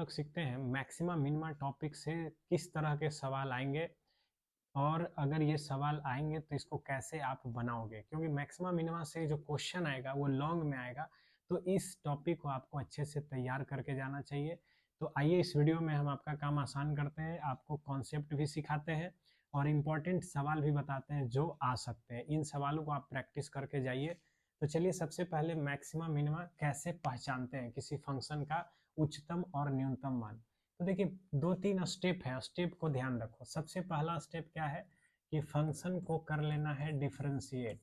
लोग सीखते हैं मैक्सिमा मिनिमा टॉपिक से किस तरह के सवाल आएंगे और अगर ये सवाल आएंगे तो इसको कैसे आप बनाओगे, क्योंकि मैक्सिमा मिनिमा से जो क्वेश्चन आएगा वो लॉन्ग में आएगा। तो इस टॉपिक को आपको अच्छे से तैयार करके जाना चाहिए। तो आइए इस वीडियो में हम आपका काम आसान करते हैं, आपको कॉन्सेप्ट भी सिखाते हैं और इम्पोर्टेंट सवाल भी बताते हैं जो आ सकते हैं। इन सवालों को आप प्रैक्टिस करके जाइए। तो चलिए सबसे पहले मैक्सिमा मिनिमा कैसे पहचानते हैं किसी फंक्शन का उच्चतम और न्यूनतम मान। तो देखिए 2-3 स्टेप है, स्टेप को ध्यान रखो। सबसे पहला स्टेप क्या है कि फंक्शन को कर लेना है डिफरेंशिएट।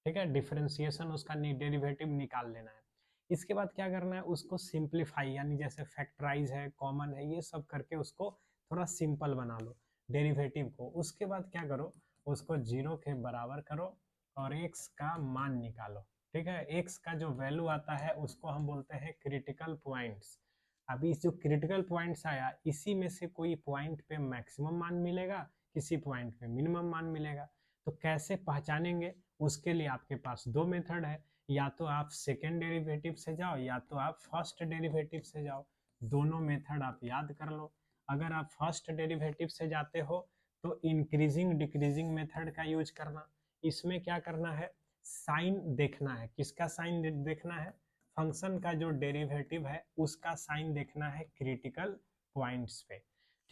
ठीक है, डिफरेंशिएशन उसका डेरिवेटिव निकाल लेना है। इसके बाद क्या करना है, उसको सिंप्लीफाई यानी जैसे फैक्टराइज है, कॉमन है, ये सब करके उसको थोड़ा सिंपल बना लो डेरिवेटिव को। उसके बाद क्या करो, उसको 0 के बराबर करो और x का मान निकालो। ठीक है, x का जो वैल्यू आता है उसको हम बोलते हैं क्रिटिकल पॉइंट्स। अभी इस जो क्रिटिकल पॉइंट्स आया, इसी में से कोई पॉइंट पे मैक्सिमम मान मिलेगा, किसी पॉइंट पे मिनिमम मान मिलेगा। तो कैसे पहचानेंगे, उसके लिए आपके पास दो मेथड है। या तो आप सेकेंड डेरिवेटिव से जाओ या तो आप फर्स्ट डेरिवेटिव से जाओ। दोनों मेथड आप याद कर लो। अगर आप फर्स्ट डेरिवेटिव से जाते हो तो इंक्रीजिंग डिक्रीजिंग मेथड का यूज करना। इसमें क्या करना है, साइन देखना है। किसका साइन देखना है, फंक्शन का जो डेरिवेटिव है उसका साइन देखना है क्रिटिकल पॉइंट्स पे।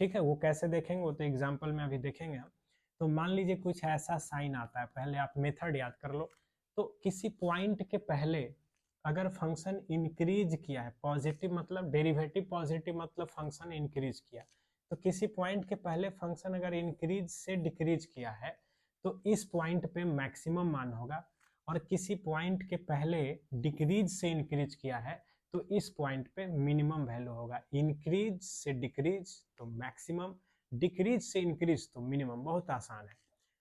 ठीक है, वो कैसे देखेंगे वो तो एग्जांपल में अभी देखेंगे हम। तो मान लीजिए कुछ ऐसा साइन आता है, पहले आप मेथड याद कर लो। तो किसी पॉइंट के पहले अगर फंक्शन इंक्रीज किया है, पॉजिटिव मतलब डेरिवेटिव पॉजिटिव मतलब फंक्शन इंक्रीज किया, तो किसी पॉइंट के पहले फंक्शन अगर इंक्रीज से डिक्रीज किया है तो इस पॉइंट पे मैक्सिमम मान होगा। और किसी पॉइंट के पहले डिक्रीज से इंक्रीज किया है तो इस पॉइंट पे मिनिमम वैल्यू होगा। इंक्रीज से डिक्रीज तो मैक्सिमम, डिक्रीज से इंक्रीज तो मिनिमम। बहुत आसान है।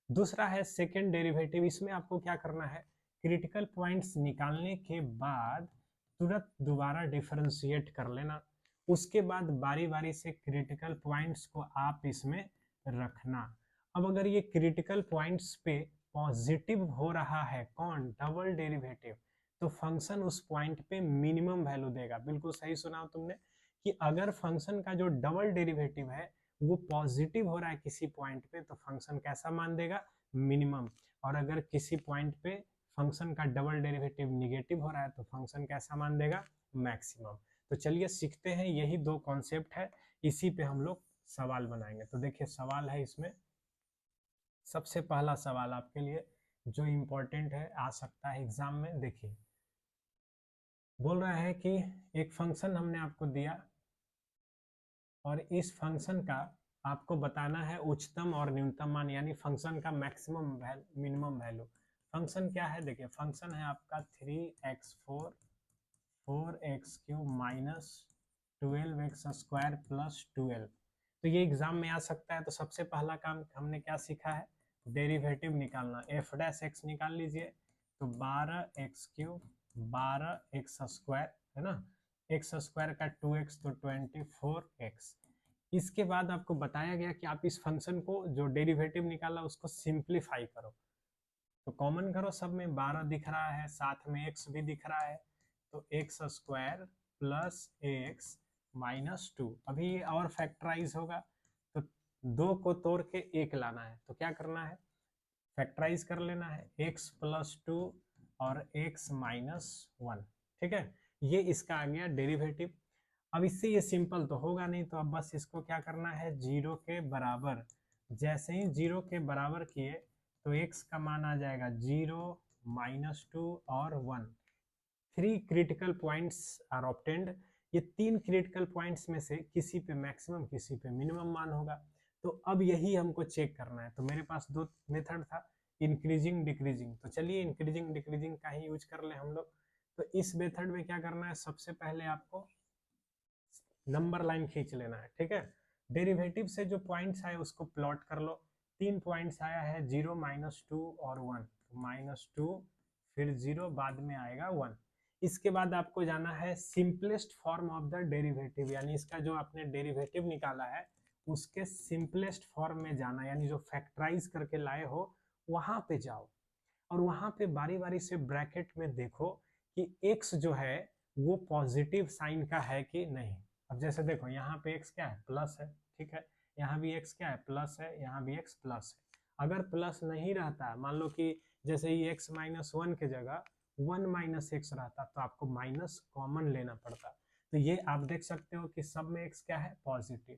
दूसरा है सेकेंड डेरिवेटिव। इसमें आपको क्या करना है, क्रिटिकल पॉइंट्स निकालने के बाद तुरंत दोबारा डिफरेंशिएट कर लेना। उसके बाद बारी बारी से क्रिटिकल पॉइंट्स को आप इसमें रखना। अब अगर ये क्रिटिकल पॉइंट्स पे पॉजिटिव हो रहा है, कौन, डबल डेरिवेटिव, तो फंक्शन उस पॉइंट पे मिनिमम वैल्यू देगा। बिल्कुल सही सुना तुमने कि अगर फंक्शन का जो डबल डेरिवेटिव है वो पॉजिटिव हो रहा है किसी पॉइंट पे तो फंक्शन कैसा मान देगा, मिनिमम। और अगर किसी पॉइंट पे फंक्शन का डबल डेरिवेटिव निगेटिव हो रहा है तो फंक्शन कैसा मान देगा, मैक्सिमम। तो चलिए सीखते हैं, यही दो कॉन्सेप्ट है, इसी पे हम लोग सवाल बनाएंगे। तो देखिए सवाल है इसमें, सबसे पहला सवाल आपके लिए जो इम्पोर्टेंट है, आ सकता है एग्जाम में। देखिए बोल रहा है कि एक फंक्शन हमने आपको दिया और इस फंक्शन का आपको बताना है उच्चतम और न्यूनतम मान, यानी फंक्शन का मैक्सिमम मिनिमम वैल्यू। फंक्शन क्या है, देखिए फंक्शन है आपका 3x4 4x³ minus 12x² plus 12। तो ये एग्जाम में आ सकता है। तो सबसे पहला काम हमने क्या सीखा है, डेरिवेटिव निकालना। f डैश x निकाल लीजिए, तो 12x³ 12x² है ना, x² का 2x तो 24x। इसके बाद आपको बताया गया कि आप इस फंक्शन को जो डेरिवेटिव निकाला उसको सिंप्लीफाई करो। तो कॉमन करो, सब में 12 दिख रहा है, साथ में x भी दिख रहा है, तो x² प्लस एक्स माइनस 2। अभी ये और फैक्टराइज होगा तो 2 को तोड़ के 1 लाना है। तो क्या करना है, फैक्टराइज कर लेना है, x प्लस 2 और x माइनस 1। ठीक है, ये इसका आ गया डेरिवेटिव। अब इससे ये सिंपल तो होगा नहीं, तो अब बस इसको क्या करना है, 0 के बराबर। जैसे ही 0 के बराबर किए तो x का मान आ जाएगा 0 माइनस 2 और 1। 3 क्रिटिकल पॉइंट्स आर ऑब्टेन्ड। ये 3 क्रिटिकल पॉइंट्स में से किसी पे मैक्सिमम किसी पे मिनिमम मान होगा। तो अब यही हमको चेक करना है। तो मेरे पास दो मेथड था, इंक्रीजिंग डिक्रीजिंग। तो चलिए इंक्रीजिंग डिक्रीजिंग का ही यूज कर ले हम लोग। तो इस मेथड में क्या करना है, सबसे पहले आपको नंबर लाइन खींच लेना है। ठीक है, डेरिवेटिव से जो पॉइंट्स आए उसको प्लॉट कर लो। 3 पॉइंट्स आया है, 0 माइनस 2 और 1। -2 फिर 0 बाद में आएगा 1। इसके बाद आपको जाना है simplest form of the derivative, यानी इसका जो आपने डेरिवेटिव निकाला है उसके सिंपलेस्ट फॉर्म में जाना, यानी जो फैक्टराइज करके लाए हो वहां पे जाओ और वहां पे बारी बारी से ब्रैकेट में देखो कि x जो है वो पॉजिटिव साइन का है कि नहीं। अब जैसे देखो यहाँ पे x क्या है, प्लस है, ठीक है, यहाँ भी x क्या है, प्लस है, यहाँ भी x प्लस है। अगर प्लस नहीं रहता, मान लो कि जैसे ही x -1 के जगह 1 - x रहता तो आपको माइनस कॉमन लेना पड़ता। तो ये आप देख सकते हो कि सब में x क्या है, पॉजिटिव।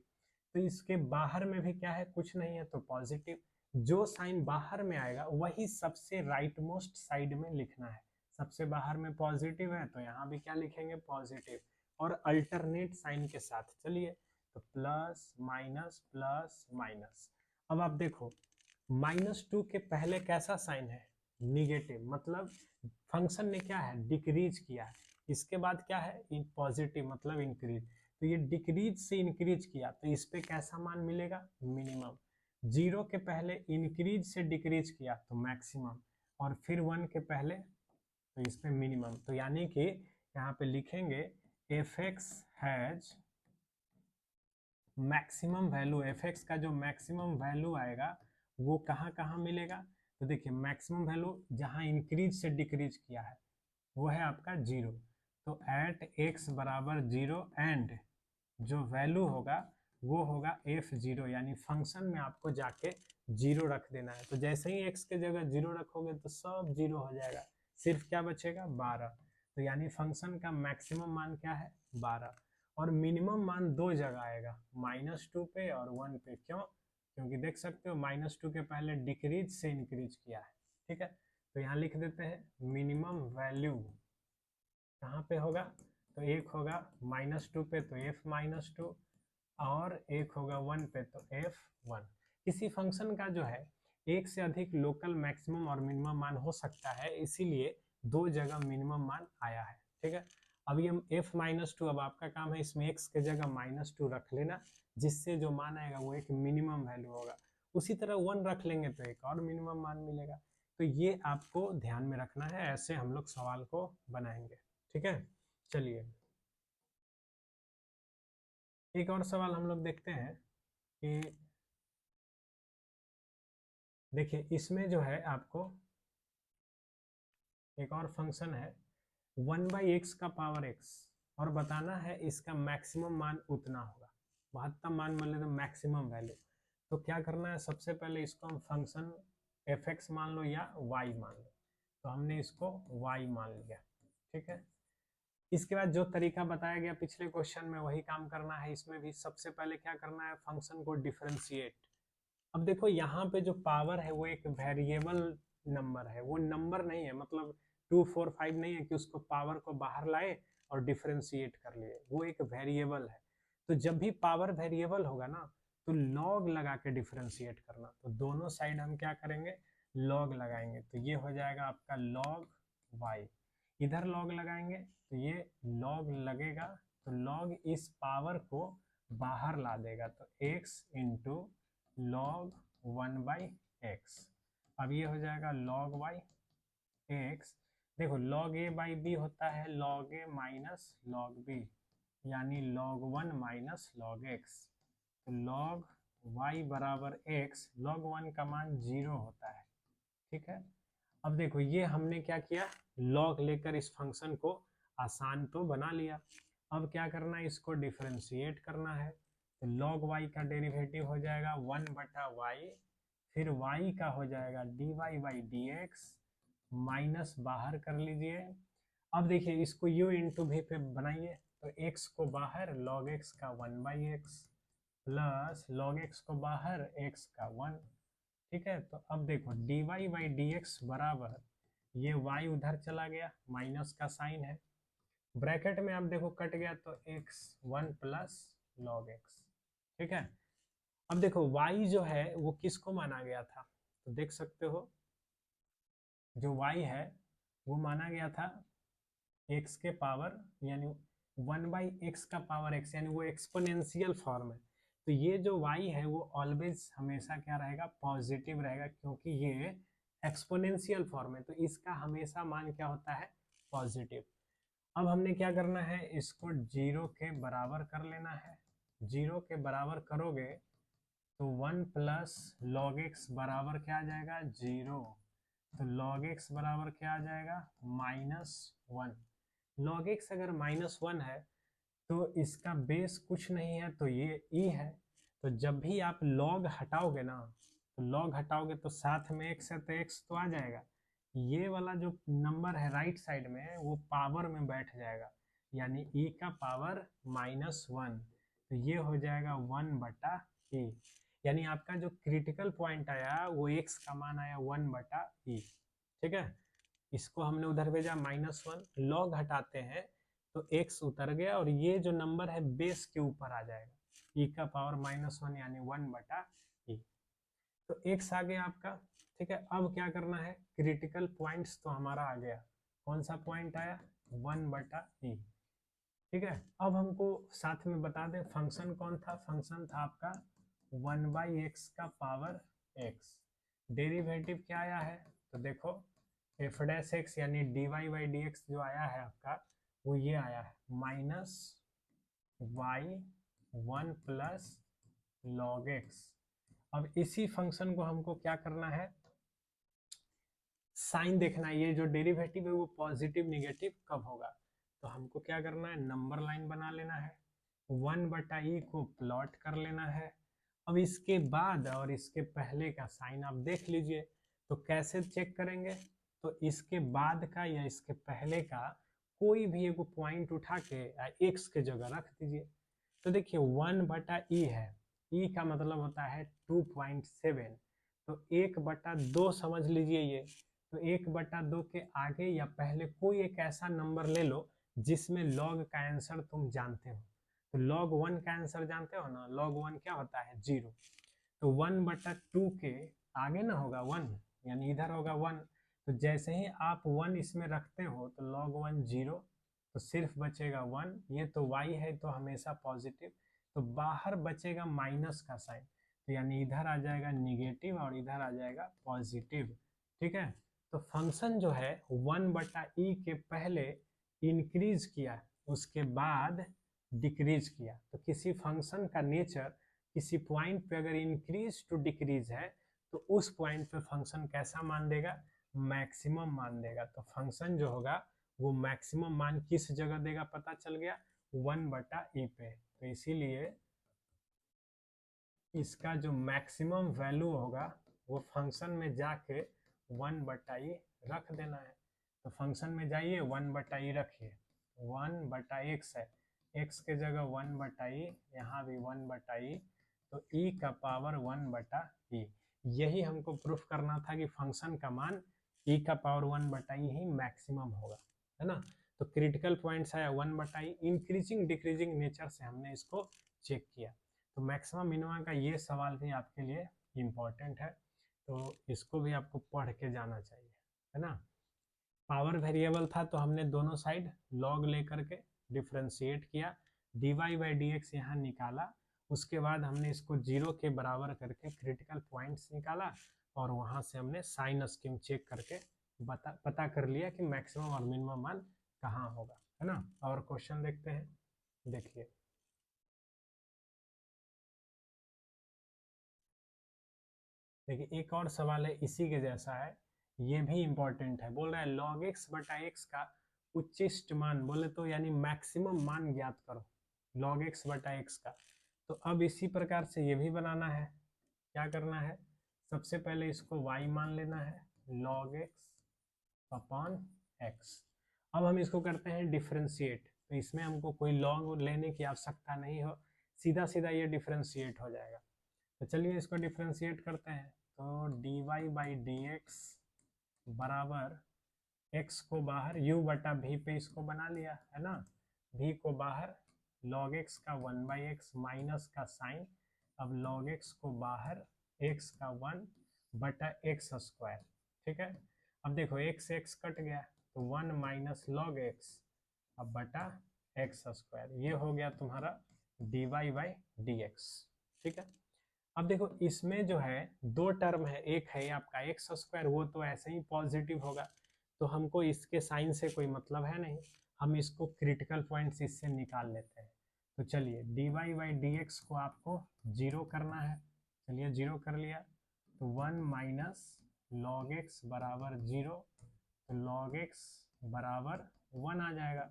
तो इसके बाहर में भी क्या है, कुछ नहीं है तो पॉजिटिव। जो साइन बाहर में आएगा वही सबसे राइट मोस्ट साइड में लिखना है। सबसे बाहर में पॉजिटिव है तो यहाँ भी क्या लिखेंगे, पॉजिटिव, और अल्टरनेट साइन के साथ। चलिए, तो प्लस माइनस प्लस माइनस। अब आप देखो -2 के पहले कैसा साइन है, निगेटिव, मतलब फंक्शन ने क्या है, डिक्रीज किया है। इसके बाद क्या है, पॉजिटिव, मतलब इंक्रीज। तो ये डिक्रीज से इंक्रीज किया तो इस पे कैसा मान मिलेगा, मिनिमम। 0 के पहले इंक्रीज से डिक्रीज किया तो मैक्सिमम, और फिर 1 के पहले तो इस पे मिनिमम। तो यानी कि यहाँ पे लिखेंगे F x has maximum value. F x का जो मैक्सिमम वैल्यू आएगा वो कहाँ कहाँ मिलेगा, तो देखिए मैक्सिमम वैल्यू जहाँ इंक्रीज से डिक्रीज किया है वो है आपका 0। तो एट एक्स बराबर 0 एंड जो वैल्यू होगा वो होगा f0, यानी फंक्शन में आपको जाके 0 रख देना है। तो जैसे ही x के जगह 0 रखोगे तो सब 0 हो जाएगा, सिर्फ क्या बचेगा, 12। तो यानी फंक्शन का मैक्सिमम मान क्या है, 12, और मिनिमम मान दो जगह आएगा, -2 पे और 1 पे। क्यों, क्योंकि देख सकते हो -2 के पहले डिक्रीज से इंक्रीज किया है, ठीक है। तो यहाँ लिख देते हैं मिनिमम वैल्यू कहाँ पे होगा, तो एक होगा -2 पे तो f-2, और एक होगा 1 पे तो f1। किसी फंक्शन का जो है एक से अधिक लोकल मैक्सिमम और मिनिमम मान हो सकता है, इसीलिए दो जगह मिनिमम मान आया है, ठीक है। अभी हम f-2, अब आपका काम है इसमें x के जगह -2 रख लेना, जिससे जो मान आएगा वो एक मिनिमम वैल्यू होगा। उसी तरह 1 रख लेंगे तो एक और मिनिमम मान मिलेगा। तो ये आपको ध्यान में रखना है, ऐसे हम लोग सवाल को बनाएंगे, ठीक है। चलिए एक और सवाल हम लोग देखते हैं कि देखिए इसमें जो है आपको एक और फंक्शन है 1/x का पावर x, और बताना है इसका मैक्सिमम मान उतना होगा, महत्तम मान मान लेते मैक्सिमम वैल्यू। तो क्या करना है, सबसे पहले इसको हम फंक्शन f(x) मान लो या y मान लो। तो हमने इसको y मान लिया, ठीक है। इसके बाद जो तरीका बताया गया पिछले क्वेश्चन में वही काम करना है इसमें भी। सबसे पहले क्या करना है, फंक्शन को डिफरेंशिएट। अब देखो यहाँ पे जो पावर है वो एक वेरिएबल नंबर है, वो नंबर नहीं है, मतलब 2 4 5 नहीं है कि उसको पावर को बाहर लाए और डिफरेंशिएट कर लिए, वो एक वेरिएबल है। तो जब भी पावर वेरिएबल होगा ना तो लॉग लगा के डिफरेंशिएट करना। तो दोनों साइड हम क्या करेंगे, लॉग लगाएंगे। तो ये हो जाएगा आपका log y, इधर लॉग लगाएंगे तो ये लॉग लगेगा, तो लॉग इस पावर को बाहर ला देगा, तो x इंटू log 1/x। अब ये हो जाएगा log y x। देखो log a बाई b होता है log a minus log b, यानी log 1 माइनस log x। तो log y बराबर x, log 1 का मान 0 होता है, ठीक है। अब देखो ये हमने क्या किया, लॉग लेकर इस फंक्शन को आसान तो बना लिया। अब क्या करना है, इसको डिफरेंशिएट करना है। तो log y का डेरिवेटिव हो जाएगा 1/y, फिर y का हो जाएगा dy/dx, माइनस बाहर कर लीजिए। अब देखिए इसको u इंटू v पे बनाइए, तो x को बाहर log x का 1/x प्लस log x को बाहर x का 1, ठीक है। तो अब देखो dy/dx बराबर, ये y उधर चला गया, माइनस का साइन है, ब्रैकेट में आप देखो कट गया तो x1 प्लस log x, ठीक है। अब देखो y जो है वो किसको माना गया था, तो देख सकते हो जो y है वो माना गया था x के पावर, यानी 1/x का पावर x, यानी वो एक्सपोनेंशियल फॉर्म है। तो ये जो y है वो ऑलवेज हमेशा क्या रहेगा, पॉजिटिव रहेगा, क्योंकि ये एक्सपोनेंशियल फॉर्म है, तो इसका हमेशा मान क्या होता है, पॉजिटिव। अब हमने क्या करना है, इसको 0 के बराबर कर लेना है। 0 के बराबर करोगे तो 1 प्लस log x बराबर क्या आ जाएगा, 0। तो log x बराबर क्या आ जाएगा, -1। log x अगर -1 है तो इसका बेस कुछ नहीं है तो ये ई है। तो जब भी आप लॉग हटाओगे ना, तो लॉग हटाओगे तो साथ में एक्स है तो एक्स तो आ जाएगा। ये वाला जो नंबर है राइट साइड में वो पावर में बैठ जाएगा, यानी ई का पावर -1, तो ये हो जाएगा 1/e। यानी आपका जो क्रिटिकल पॉइंट आया वो एक्स का मान आया 1/e। ठीक है, इसको हमने उधर भेजा -1, लॉग हटाते हैं तो एक्स उतर गया और ये जो नंबर है बेस के ऊपर आ जाएगा, ई का पावर -1 यानी 1/e। तो एक्स आ गया आपका। ठीक है, अब क्या करना है, क्रिटिकल पॉइंट्स तो हमारा आ गया। कौन सा पॉइंट आया, 1/e। ठीक है, अब हमको साथ में बता दें फंक्शन कौन था, फंक्शन था आपका 1/x का पावर x। डेरिवेटिव क्या आया है, तो देखो f' यानी dy/dx जो आया है आपका वो ये आया है -y1 प्लस log x। अब इसी फंक्शन को हमको क्या करना है, साइन देखना है, ये जो डेरिवेटिव है वो पॉजिटिव निगेटिव कब होगा। तो हमको क्या करना है, नंबर लाइन बना लेना है, 1/e को प्लॉट कर लेना है। अब इसके बाद और इसके पहले का साइन आप देख लीजिए। तो कैसे चेक करेंगे, तो इसके बाद का या इसके पहले का कोई भी एक पॉइंट उठा के एक्स के जगह रख दीजिए। तो देखिए 1/e है, e का मतलब होता है 2.7, तो 1/2 समझ लीजिए ये। तो 1/2 के आगे या पहले कोई एक ऐसा नंबर ले लो जिसमें लॉग का आंसर तुम जानते हो। तो log 1 का आंसर जानते हो ना, log 1 क्या होता है, 0। तो 1/2 के आगे ना होगा 1, यानी इधर होगा 1। तो जैसे ही आप 1 इसमें रखते हो तो log 1 0, तो सिर्फ बचेगा 1। ये तो y है तो हमेशा पॉजिटिव, तो बाहर बचेगा माइनस का साइन, तो यानी इधर आ जाएगा निगेटिव और इधर आ जाएगा पॉजिटिव। ठीक है, तो फंक्शन जो है 1/e के पहले इंक्रीज किया, उसके बाद डिक्रीज किया। तो किसी फंक्शन का नेचर किसी पॉइंट पे अगर इंक्रीज टू डिक्रीज है तो उस पॉइंट पे फंक्शन कैसा मान देगा, मैक्सिमम मान देगा। तो फंक्शन जो होगा वो मैक्सिमम मान किस जगह देगा, पता चल गया, 1/e पे। तो इसीलिए इसका जो मैक्सिमम वैल्यू होगा वो फंक्शन में जाके 1/e रख देना है। तो फंक्शन में जाइए 1/e रखिए, 1/x है, x के जगह 1/e, यहाँ भी 1/e, तो e का पावर 1/e। यही हमको प्रूफ करना था कि फंक्शन का मान e का पावर 1/e ही मैक्सिमम होगा, है ना। तो क्रिटिकल पॉइंट्स आया 1/e, इंक्रीजिंग डिक्रीजिंग नेचर से हमने इसको चेक किया। तो मैक्सिमम मिनिमम का ये सवाल भी आपके लिए इम्पोर्टेंट है, तो इसको भी आपको पढ़ के जाना चाहिए, है ना। पावर वेरिएबल था तो हमने दोनों साइड लॉग लेकर के डिफ्रेंशिएट किया, dy/dx यहाँ निकाला। उसके बाद हमने इसको 0 के बराबर करके क्रिटिकल पॉइंट्स निकाला और वहाँ से हमने साइन स्कीम चेक करके पता कर लिया कि मैक्सिमम और मिनिमम मान कहाँ होगा, है ना। और क्वेश्चन देखते हैं, देखिए देखिए एक और सवाल है इसी के जैसा है, ये भी इम्पोर्टेंट है। बोल रहा है log x/x का उच्चिष्ट मान, बोले तो यानी मैक्सिमम मान ज्ञात करो log x/x का। तो अब इसी प्रकार से ये भी बनाना है। क्या करना है, सबसे पहले इसको y मान लेना है, log x/x। अब हम इसको करते हैं डिफ्रेंशिएट, तो इसमें हमको कोई लॉग लेने की आवश्यकता नहीं हो, सीधा सीधा ये डिफ्रेंशिएट हो जाएगा। तो चलिए इसको डिफ्रेंशिएट करते हैं। तो dy/dx बराबर x को बाहर u/v पे इसको बना लिया, है ना, v को बाहर, log x का 1/x माइनस का साइन, अब log x को बाहर, x का 1/x²। ठीक है, अब देखो x कट गया तो 1 माइनस log x अब बटा x², ये हो गया तुम्हारा dy/dx। ठीक है, अब देखो इसमें जो है दो टर्म है, एक है आपका x², वो तो ऐसे ही पॉजिटिव होगा, तो हमको इसके साइन से कोई मतलब है नहीं, हम इसको क्रिटिकल पॉइंट्स इससे निकाल लेते हैं। तो चलिए dy/dx को आपको 0 करना है, चलिए 0 कर लिया, तो 1 माइनस log x बराबर 0, तो log x बराबर 1 आ जाएगा।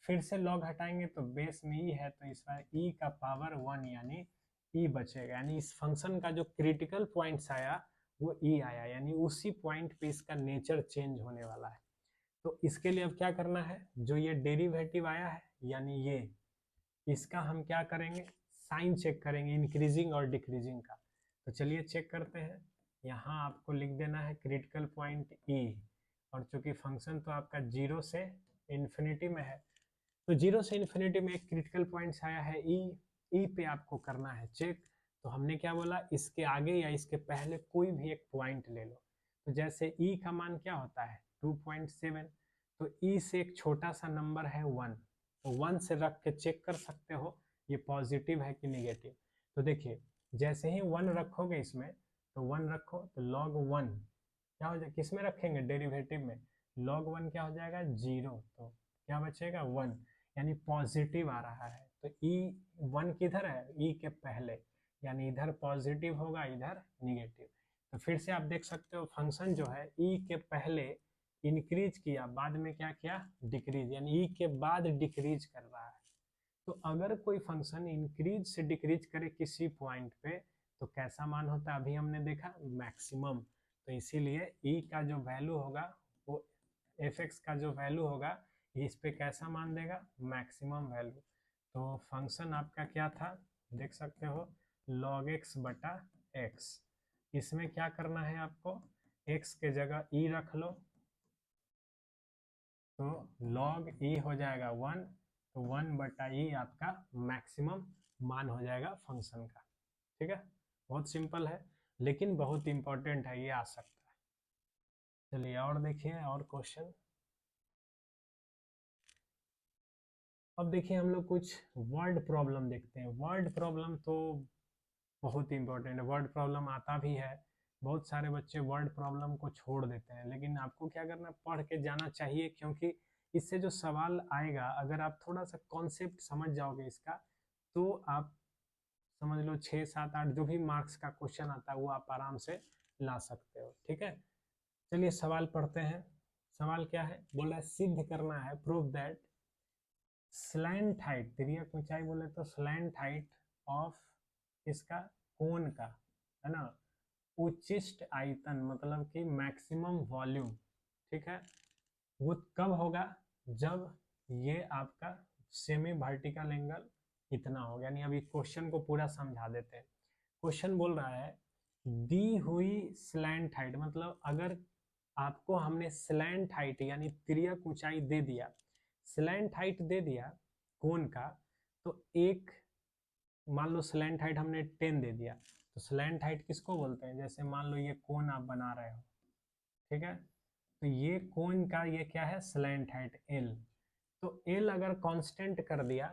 फिर से log हटाएंगे तो बेस में e है, तो इस बार e का पावर 1 यानी e बचेगा, यानी इस फंक्शन का जो क्रिटिकल पॉइंट्स आया वो e आया, यानी उसी पॉइंट पे इसका नेचर चेंज होने वाला है। तो इसके लिए अब क्या करना है, जो ये डेरिवेटिव आया है यानी ये, इसका हम क्या करेंगे, साइन चेक करेंगे इंक्रीजिंग और डिक्रीजिंग का। तो चलिए चेक करते हैं। यहाँ आपको लिख देना है क्रिटिकल पॉइंट e, और चूंकि फंक्शन तो आपका 0 से इन्फिनिटी में है, तो 0 से इन्फिनिटी में एक क्रिटिकल पॉइंट्स आया है ई पे आपको करना है चेक। तो हमने क्या बोला, इसके आगे या इसके पहले कोई भी एक पॉइंट ले लो। तो जैसे ई का मान क्या होता है 2.7, तो ई से एक छोटा सा नंबर है 1, तो 1 से रख के चेक कर सकते हो ये पॉजिटिव है कि निगेटिव। तो देखिए जैसे ही 1 रखोगे इसमें, तो 1 रखो तो log 1 क्या हो जाएगा, किस में रखेंगे, डेरिवेटिव में, log 1 क्या हो जाएगा 0, तो क्या बचेगा 1, यानी पॉजिटिव आ रहा है। तो ई 1 किधर है, ई के पहले, यानी इधर पॉजिटिव होगा इधर निगेटिव। तो फिर से आप देख सकते हो फंक्शन जो है ई के पहले इंक्रीज किया, बाद में क्या किया डिक्रीज, यानी ई के बाद डिक्रीज कर रहा है। तो अगर कोई फंक्शन इंक्रीज से डिक्रीज करे किसी पॉइंट पे तो कैसा मान होता है, अभी हमने देखा मैक्सिमम। तो इसीलिए ई का जो वैल्यू होगा वो एफ एक्स का जो वैल्यू होगा इस पे कैसा मान देगा, मैक्सिमम वैल्यू। तो फंक्शन आपका क्या था देख सकते हो, log x बटा x। इसमें क्या करना है आपको, x के जगह e रख लो, तो log e हो जाएगा 1, तो 1 बटा ई आपका मैक्सिमम मान हो जाएगा फंक्शन का। ठीक है, बहुत सिंपल है लेकिन बहुत इंपॉर्टेंट है, ये आ सकता है। चलिए और देखिए और क्वेश्चन। अब देखिए हम लोग कुछ वर्ड प्रॉब्लम देखते हैं। वर्ड प्रॉब्लम तो बहुत इंपॉर्टेंट है, वर्ड प्रॉब्लम आता भी है, बहुत सारे बच्चे वर्ड प्रॉब्लम को छोड़ देते हैं, लेकिन आपको क्या करना, पढ़ के जाना चाहिए, क्योंकि इससे जो सवाल आएगा अगर आप थोड़ा सा कॉन्सेप्ट समझ जाओगे इसका, तो आप समझ लो 6 7 8 जो भी मार्क्स का क्वेश्चन आता है वो आप आराम से ला सकते हो। ठीक है, चलिए सवाल पढ़ते हैं। सवाल क्या है, बोल रहा है सिद्ध करना है, प्रूव दैट स्लैंट हाइट, तिर्यक ऊंचाई बोले तो स्लैंट हाइट ऑफ इसका कोन का, है ना, उच्चिष्ट आयतन मतलब कि मैक्सिमम वॉल्यूम, ठीक है, वो कब होगा, जब ये आपका सेमी वर्टिकल एंगल इतना होगा। यानी अभी क्वेश्चन को पूरा समझा देते हैं। क्वेश्चन बोल रहा है दी हुई स्लैंट हाइट, मतलब अगर आपको हमने स्लैंट हाइट यानी तिर्यक ऊंचाई दे दिया, स्लैंट हाइट दे दिया कोन का, तो एक मान लो स्लैंट हाइट हमने 10 दे दिया, तो स्लैंट हाइट किसको बोलते हैं, जैसे मान लो ये कोन आप बना रहे हो, ठीक है, तो ये कोन का ये क्या है स्लैंट हाइट एल। तो एल अगर कांस्टेंट कर दिया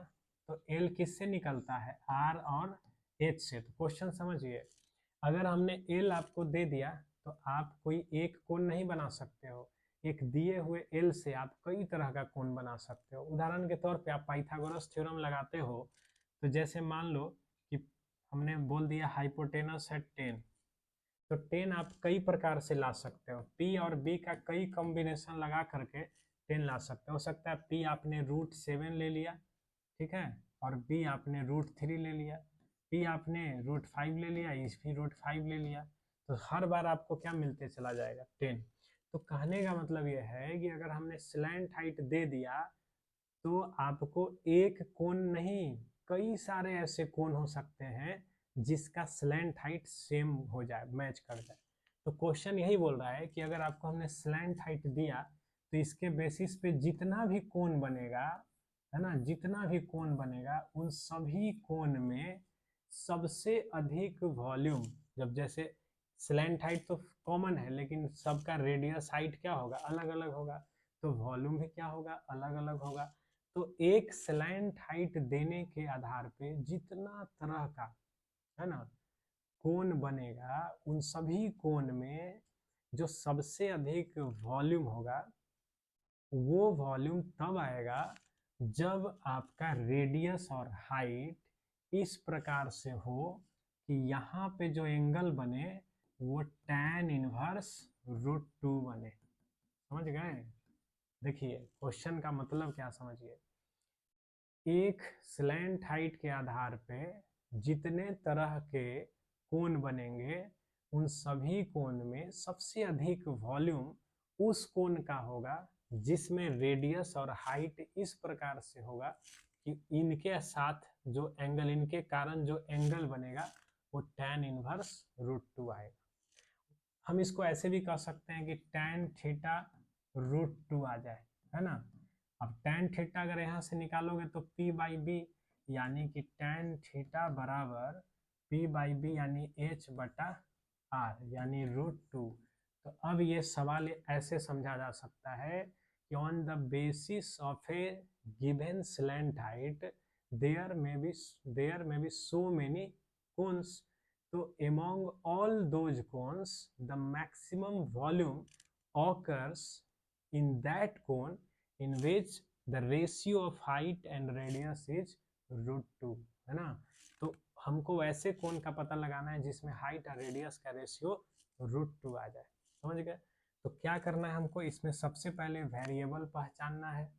तो एल किससे निकलता है, आर और एच से। तो क्वेश्चन समझिए, अगर हमने एल आपको दे दिया तो आप कोई एक कोण नहीं बना सकते हो, एक दिए हुए एल से आप कई तरह का कोण बना सकते हो। उदाहरण के तौर पे आप पाइथागोरस थ्योरम लगाते हो, तो जैसे मान लो कि हमने बोल दिया हाइपोटेनस है 10, तो 10 आप कई प्रकार से ला सकते हो, पी और बी का कई कॉम्बिनेशन लगा करके 10 ला सकते हो सकता है पी आपने √7 ले लिया, ठीक है, और बी आपने √3 ले लिया, पी आपने √5 ले लिया, इस भी √5 ले लिया, तो हर बार आपको क्या मिलते चला जाएगा 10। तो कहने का मतलब यह है कि अगर हमने स्लैंट हाइट दे दिया तो आपको एक कोण नहीं, कई सारे ऐसे कोण हो सकते हैं जिसका स्लैंट हाइट सेम हो जाए, मैच कर जाए। तो क्वेश्चन यही बोल रहा है कि अगर आपको हमने स्लैंट हाइट दिया तो इसके बेसिस पे जितना भी कोण बनेगा, है ना, जितना भी कोण बनेगा उन सभी कोण में सबसे अधिक वॉल्यूम, जब जैसे स्लैंट हाइट तो कॉमन है लेकिन सबका रेडियस हाइट क्या होगा अलग अलग होगा, तो वॉल्यूम भी क्या होगा अलग अलग होगा। तो एक स्लैंट हाइट देने के आधार पे जितना तरह का, है ना, कोण बनेगा उन सभी कोण में जो सबसे अधिक वॉल्यूम होगा वो वॉल्यूम तब आएगा जब आपका रेडियस और हाइट इस प्रकार से हो कि यहाँ पे जो एंगल बने वो tan इनवर्स √2 बने। समझ गए, देखिए क्वेश्चन का मतलब क्या समझिए, एक स्लैंट हाइट के आधार पे जितने तरह के कोण बनेंगे उन सभी कोण में सबसे अधिक वॉल्यूम उस कोण का होगा जिसमें रेडियस और हाइट इस प्रकार से होगा कि इनके साथ जो एंगल, इनके कारण जो एंगल बनेगा वो tan इनवर्स √2 आएगा। हम इसको ऐसे भी कह सकते हैं कि tan थीटा √2 आ जाए, है ना। अब tan थीटा अगर यहाँ से निकालोगे तो p/b, यानी कि tan थीटा बराबर p/b यानी h/r यानी √2। तो अब ये सवाल ऐसे समझा जा सकता है कि on the basis of a given slant height there may be so many cones, तो among all those cones the maximum volume occurs in that cone in which the ratio of height and radius is √2, है ना। तो हमको वैसे कोण का पता लगाना है जिसमें हाइट और रेडियस का रेशियो √2 आ जाए, समझ गए। तो क्या करना है हमको, इसमें सबसे पहले वेरिएबल पहचानना है,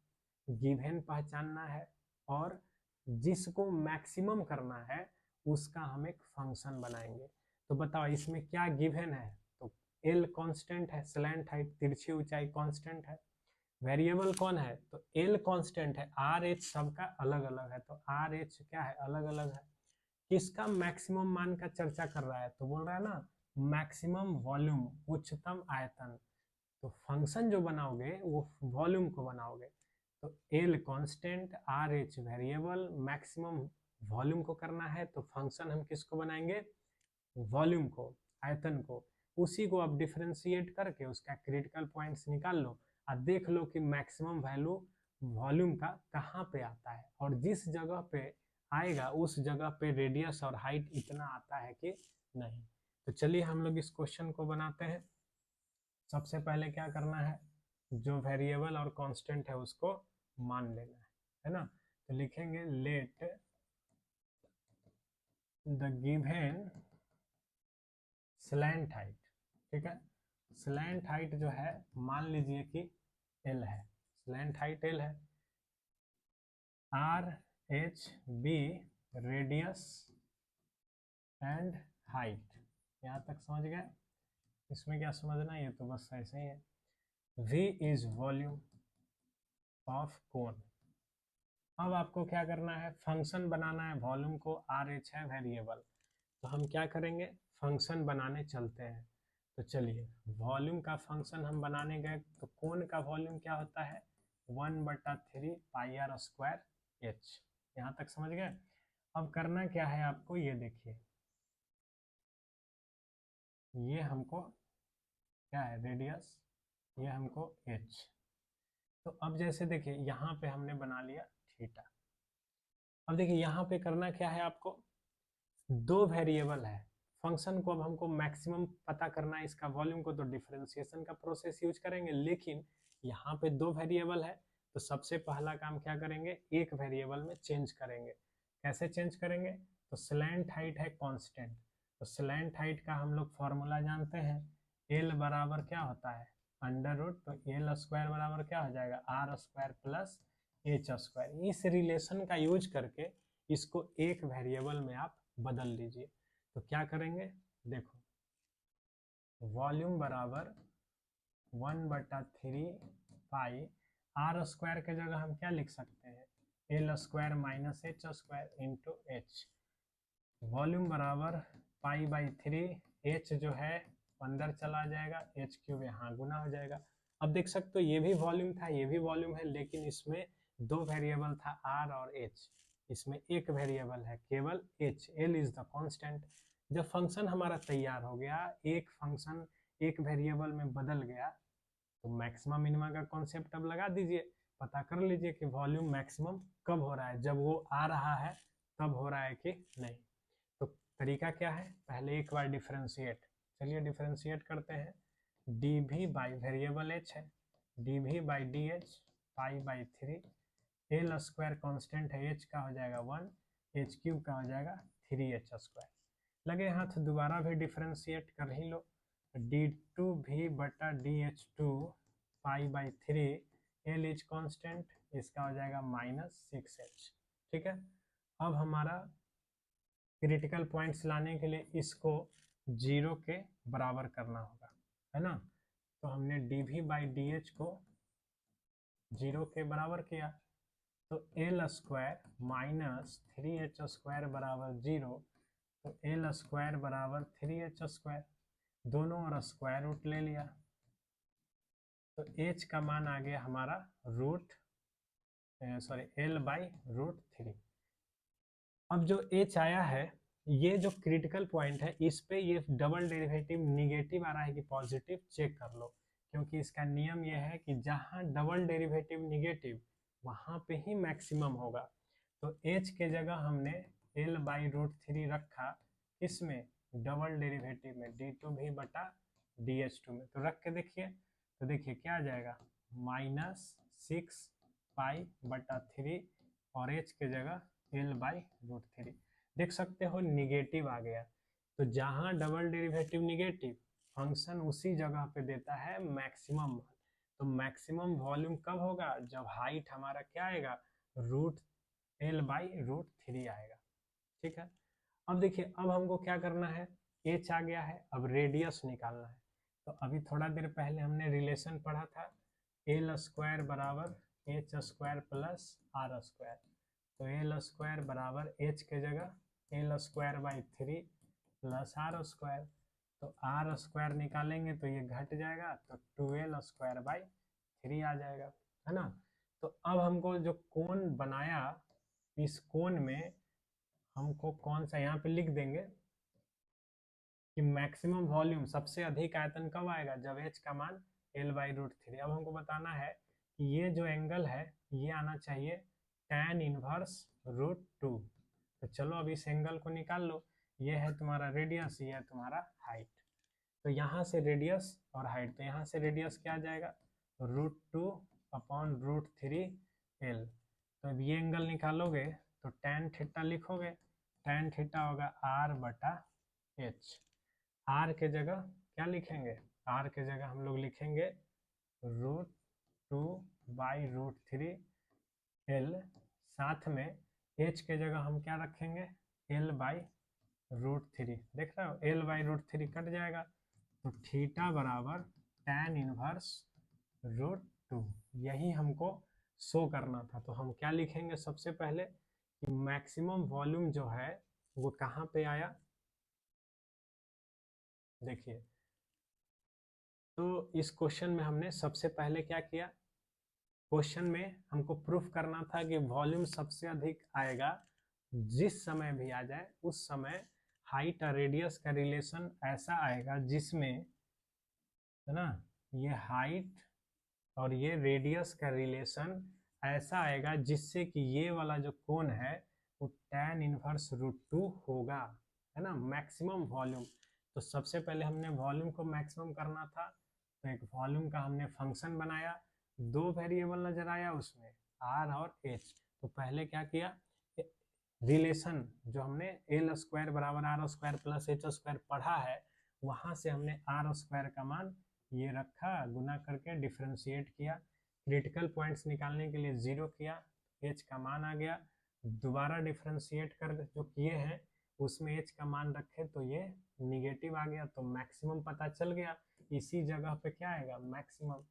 गिवन पहचानना है, और जिसको मैक्सिमम करना है उसका हम एक फंक्शन बनाएंगे। तो बताओ इसमें क्या गिवन है, तो एल कांस्टेंट है, स्लैंट हाइट तिरछी ऊंचाई कांस्टेंट है, वेरिएबल कौन है तो एल कांस्टेंट है, आर एच सबका अलग अलग है, तो आर एच क्या है अलग अलग है। किसका मैक्सिमम मान का चर्चा कर रहा है, तो बोल रहा है ना मैक्सिमम वॉल्यूम, उच्चतम आयतन। तो फंक्शन जो बनाओगे वो वॉल्यूम को बनाओगे, तो L constant, R H variable, maximum volume को करना है, तो फंक्शन हम किसको बनाएंगे, वॉल्यूम को, आयतन को। उसी को आप डिफरेंशिएट करके उसका क्रिटिकल पॉइंट्स निकाल लो और देख लो कि मैक्सिमम वैल्यू वॉल्यूम का कहाँ पे आता है, और जिस जगह पे आएगा उस जगह पे रेडियस और हाइट इतना आता है कि नहीं। तो चलिए हम लोग इस क्वेश्चन को बनाते हैं। सबसे पहले क्या करना है, जो वेरिएबल और कांस्टेंट है उसको मान लेना है ना। तो लिखेंगे let the given slant height, ठीक है। स्लैंट हाइट जो है मान लीजिए कि एल है, स्लैंट हाइट एल है, R H be radius and height, यहाँ तक समझ गए। इसमें क्या समझना है, ये तो बस ऐसे ही है। V इज वॉल्यूम ऑफ कोन। अब आपको क्या करना है, फंक्शन बनाना है वॉल्यूम को, आर एच है वेरिएबल। तो हम क्या करेंगे, फंक्शन बनाने चलते हैं। तो चलिए वॉल्यूम का फंक्शन हम बनाने गए, तो कोन का वॉल्यूम क्या होता है 1/3 पाई आर स्क्वायर एच, यहाँ तक समझ गए। अब करना क्या है आपको, ये देखिए, ये हमको क्या है रेडियस, ये हमको एच। तो अब जैसे देखिए यहाँ पे हमने बना लिया थीटा। अब देखिए यहाँ पे करना क्या है आपको, दो वेरिएबल है, फंक्शन को अब हमको मैक्सिमम पता करना है इसका वॉल्यूम को, तो डिफरेंशिएशन का प्रोसेस यूज करेंगे। लेकिन यहाँ पे दो वेरिएबल है, तो सबसे पहला काम क्या करेंगे, एक वेरिएबल में चेंज करेंगे। कैसे चेंज करेंगे, तो स्लैंट हाइट है कांस्टेंट, तो स्लैंट हाइट का हम लोग फॉर्मूला जानते हैं, एल बराबर क्या होता है अंडर रूट, तो एल स्क्वायर बराबर क्या हो जाएगा R square plus H square. इस रिलेशन का यूज करके इसको एक वेरिएबल में आप बदल लीजिए। तो क्या करेंगे, देखो वॉल्यूम बराबर 1/3 पाई, आर स्क्वायर के जगह हम क्या लिख सकते हैं L square minus H square into H, volume बराबर पाई/3, एच जो है अंदर चला जाएगा, एच क्यूब यहाँ गुना हो जाएगा। अब देख सकते हो ये भी वॉल्यूम था, ये भी वॉल्यूम है, लेकिन इसमें दो वेरिएबल था आर और एच, इसमें एक वेरिएबल है केवल H, L is the constant. जब फंक्शन हमारा तैयार हो गया, एक फंक्शन एक वेरिएबल में बदल गया, तो मैक्सिमम मिनिमम का कॉन्सेप्ट अब लगा दीजिए, पता कर लीजिए कि वॉल्यूम मैक्सिमम कब हो रहा है, जब वो आ रहा है तब हो रहा है कि नहीं। तो तरीका क्या है, पहले एक बार डिफरेंशिएट, चलिए डिफरेंशिएट करते हैं। D we by variable h है, d we by D h पाई/3, एल स्क्वायर कॉन्स्टेंट है, एच का हो जाएगा 1, एच क्यूब का हो जाएगा 3h स्क्वायर। लगे हाथ दोबारा भी डिफरेंशिएट कर ही लो, d2v/dh2 पाई/3, एल इज कॉन्स्टेंट, इसका हो जाएगा -6h, ठीक है। अब हमारा क्रिटिकल पॉइंट्स लाने के लिए इसको 0 के बराबर करना होगा, है ना। तो हमने dv/dh को 0 के बराबर किया, तो एल स्क्वायर माइनस 3h² बराबर 0, तो एल स्क्वायर बराबर 3h², दोनों और स्क्वायर रूट ले लिया, तो h का मान आ गया हमारा L/√3। अब जो h आया है, ये जो क्रिटिकल पॉइंट है, इस पे ये डबल डेरिवेटिव निगेटिव आ रहा है कि पॉजिटिव, चेक कर लो, क्योंकि इसका नियम ये है कि जहाँ डबल डेरिवेटिव निगेटिव वहाँ पे ही मैक्सिमम होगा। तो h के जगह हमने L/√3 रखा, इसमें डबल डेरिवेटिव में d2v/dh2 में, तो रख के देखिए, तो देखिए क्या आ जाएगा, -6π/3 और h के जगह L/√3। देख सकते हो निगेटिव आ गया, तो जहाँ डबल डेरिवेटिव निगेटिव, फंक्शन उसी जगह पे देता है मैक्सिमम मान। तो मैक्सिमम वॉल्यूम कब होगा, जब हाइट हमारा क्या आएगा, L/√3 आएगा, ठीक है। अब देखिए, अब हमको क्या करना है, h आ गया है, अब रेडियस निकालना है। तो अभी थोड़ा देर पहले हमने रिलेशन पढ़ा था, L² बराबर h² प्लस r², तो L² बराबर h के जगह L²/3 प्लस r², तो r² निकालेंगे तो ये घट जाएगा, तो 2L²/3 आ जाएगा, है ना। तो अब हमको जो कोण बनाया, इस कोण में हमको कौन सा, यहाँ पे लिख देंगे कि मैक्सिमम वॉल्यूम, सबसे अधिक आयतन कब आएगा, जब h का मान L/√3। अब हमको बताना है कि ये जो एंगल है ये आना चाहिए tan इनवर्स √2। तो चलो अब इस एंगल को निकाल लो, ये है तुम्हारा रेडियस, ये है तुम्हारा हाइट। तो यहाँ से रेडियस और हाइट, तो यहाँ से रेडियस क्या आ जाएगा, √2/√3L। तो अब ये एंगल निकालोगे तो tan थीटा लिखोगे, tan थीटा होगा r/h। r के जगह क्या लिखेंगे, r के जगह हम लोग लिखेंगे √2/√3L, साथ में h के जगह हम क्या रखेंगे, L/√3। देख रहे हो, L/√3 कट जाएगा, तो थीटा बराबर tan इनवर्स √2, यही हमको शो करना था। तो हम क्या लिखेंगे, सबसे पहले कि मैक्सिमम वॉल्यूम जो है वो कहाँ पे आया, देखिए। तो इस क्वेश्चन में हमने सबसे पहले क्या किया, क्वेश्चन में हमको प्रूफ करना था कि वॉल्यूम सबसे अधिक आएगा जिस समय भी आ जाए, उस समय हाइट और रेडियस का रिलेशन ऐसा आएगा जिसमें, है ना, ये हाइट और ये रेडियस का रिलेशन ऐसा आएगा जिससे कि ये वाला जो कोण है वो tan इनवर्स √2 होगा, है ना, मैक्सिमम वॉल्यूम। तो सबसे पहले हमने वॉल्यूम को मैक्सिमम करना था, तो एक वॉल्यूम का हमने फंक्शन बनाया, दो वेरिएबल नजर आया उसमें, r और h। तो पहले क्या किया, रिलेशन जो हमने L² बराबर r² प्लस h² पढ़ा है, वहां से हमने r² का मान ये रखा, गुना करके डिफ्रेंशिएट किया, क्रिटिकल पॉइंट्स निकालने के लिए 0 किया, h का मान आ गया, दोबारा डिफ्रेंशिएट कर जो किए हैं उसमें h का मान रखे तो ये निगेटिव आ गया, तो मैक्सिमम पता चल गया, इसी जगह पे क्या आएगा, मैक्सिमम।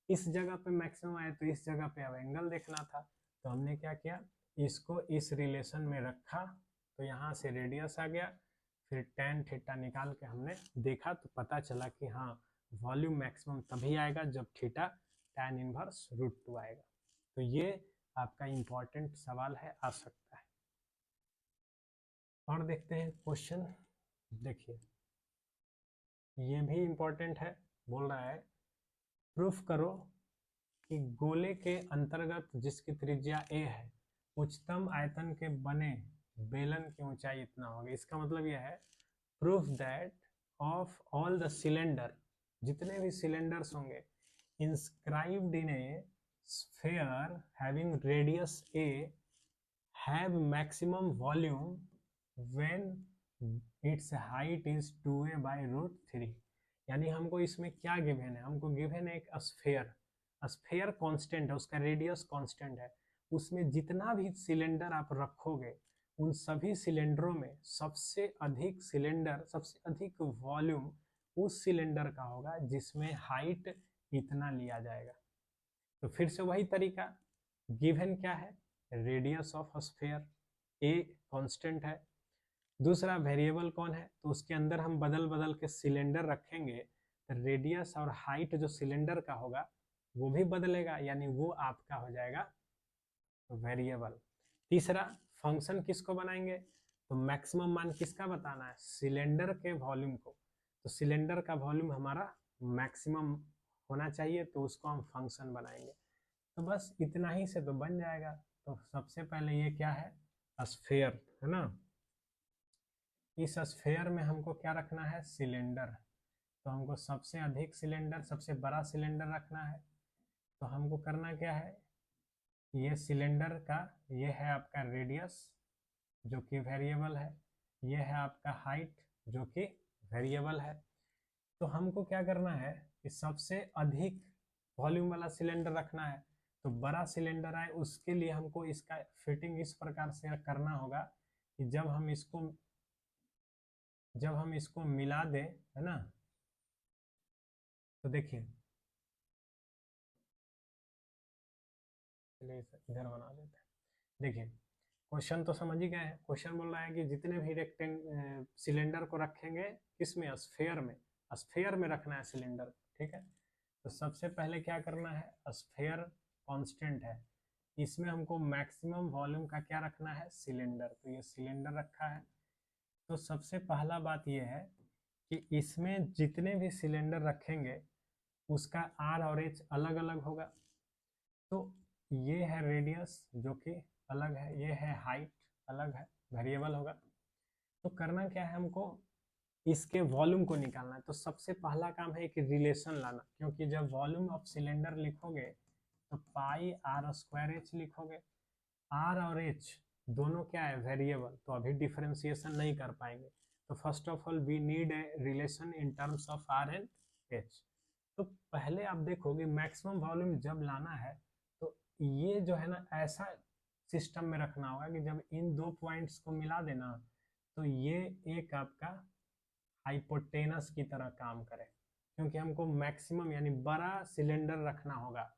इस जगह पे मैक्सिमम आया तो इस जगह पे अब एंगल देखना था, तो हमने क्या किया, इसको इस रिलेशन में रखा, तो यहाँ से रेडियस आ गया, फिर tan थीटा निकाल के हमने देखा तो पता चला कि हाँ, वॉल्यूम मैक्सिमम तभी आएगा जब थीटा tan इनवर्स √2 आएगा। तो ये आपका इम्पोर्टेंट सवाल है, आ सकता है। और देखते हैं क्वेश्चन, देखिए ये भी इम्पोर्टेंट है, बोल रहा है प्रूफ करो कि गोले के अंतर्गत जिसकी त्रिज्या a है, उच्चतम आयतन के बने बेलन की ऊंचाई इतना होगी। इसका मतलब यह है, proof that of all the cylinder, जितने भी सिलेंडर्स होंगे inscribed in A sphere having radius a have maximum volume when its height is 2a/√3। यानी हमको इसमें क्या गिवन है, हमको गिवन है एक स्फीयर, स्फीयर कांस्टेंट है, उसका रेडियस कांस्टेंट है, उसमें जितना भी सिलेंडर आप रखोगे उन सभी सिलेंडरों में सबसे अधिक सिलेंडर, सबसे अधिक वॉल्यूम उस सिलेंडर का होगा जिसमें हाइट इतना लिया जाएगा। तो फिर से वही तरीका, गिवन क्या है, radius of sphere, a constant है, दूसरा वेरिएबल कौन है, तो उसके अंदर हम बदल बदल के सिलेंडर रखेंगे, तो रेडियस और हाइट जो सिलेंडर का होगा वो भी बदलेगा, यानी वो आपका हो जाएगा वेरिएबल। तीसरा फंक्शन किसको बनाएंगे, तो मैक्सिमम मान किसका बताना है, सिलेंडर के वॉल्यूम को, तो सिलेंडर का वॉल्यूम हमारा मैक्सिमम होना चाहिए, तो उसको हम फंक्शन बनाएंगे। तो बस इतना ही से तो बन जाएगा। तो सबसे पहले ये क्या है, स्फीयर है ना, इस स्फीयर में हमको क्या रखना है, सिलेंडर, तो हमको सबसे अधिक सिलेंडर, सबसे बड़ा सिलेंडर रखना है। तो हमको करना क्या है, ये सिलेंडर का ये है आपका रेडियस जो कि वेरिएबल है, ये है आपका हाइट जो कि वेरिएबल है। तो हमको क्या करना है कि सबसे अधिक वॉल्यूम वाला सिलेंडर रखना है, तो बड़ा सिलेंडर आए उसके लिए हमको इसका फिटिंग इस प्रकार से करना होगा कि जब हम इसको मिला दें, है ना, तो देखिए, चलिए इधर बना देते हैं। देखिए क्वेश्चन तो समझ ही गए हैं, क्वेश्चन बोल रहा है कि जितने भी सिलेंडर को रखेंगे किसमें, स्फीयर में, स्फीयर में रखना है सिलेंडर, ठीक है। तो सबसे पहले क्या करना है, स्फीयर कांस्टेंट है, इसमें हमको मैक्सिमम वॉल्यूम का क्या रखना है, सिलेंडर, तो ये सिलेंडर रखा है। तो सबसे पहला बात ये है कि इसमें जितने भी सिलेंडर रखेंगे उसका आर और एच अलग अलग होगा। तो ये है रेडियस जो कि अलग है, ये है हाइट अलग है, वेरिएबल होगा। तो करना क्या है, हमको इसके वॉल्यूम को निकालना है। तो सबसे पहला काम है कि रिलेशन लाना, क्योंकि जब वॉल्यूम ऑफ सिलेंडर लिखोगे तो पाई आर स्क्वायर एच लिखोगे, आर और एच दोनों क्या है, वेरिएबल, तो अभी डिफरेंशिएशन नहीं कर पाएंगे। तो first of all we need a relation in terms of R and H. तो पहले आप देखोगे मैक्सिमम वॉल्यूम जब लाना है तो ये जो है ना ऐसा सिस्टम में रखना होगा कि जब इन दो पॉइंट्स को मिला देना तो ये एक आपका हाइपोटेनस की तरह काम करे, क्योंकि हमको मैक्सिमम यानी बड़ा सिलेंडर रखना होगा।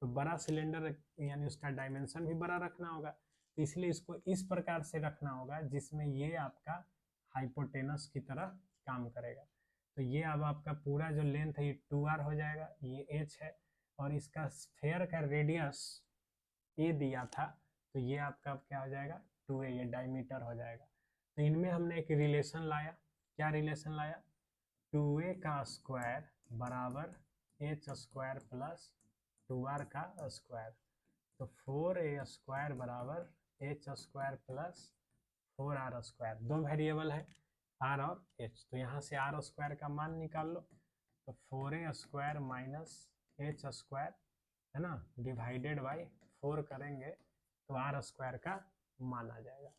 तो बड़ा सिलेंडर यानी उसका डायमेंशन भी बड़ा रखना होगा, तो इसलिए इसको इस प्रकार से रखना होगा जिसमें ये आपका हाइपोटेनस की तरह काम करेगा। तो ये अब आपका पूरा जो लेंथ है ये 2r हो जाएगा, ये h है, और इसका स्फीयर का रेडियस a दिया था, तो ये आपका अब क्या हो जाएगा, 2a, ये डायमीटर हो जाएगा। तो इनमें हमने एक रिलेशन लाया, क्या रिलेशन लाया, 2a का स्क्वायर बराबर h स्क्वायर प्लस 2r का स्क्वायर, तो 4a स्क्वायर बराबर h square plus 4r square, दो वेरिएबल है r और h, तो यहाँ से r स्क्वायर का मान निकाल लो, तो 4a square minus h square है ना, डिवाइडेड बाई 4 करेंगे तो r स्क्वायर का मान आ जाएगा।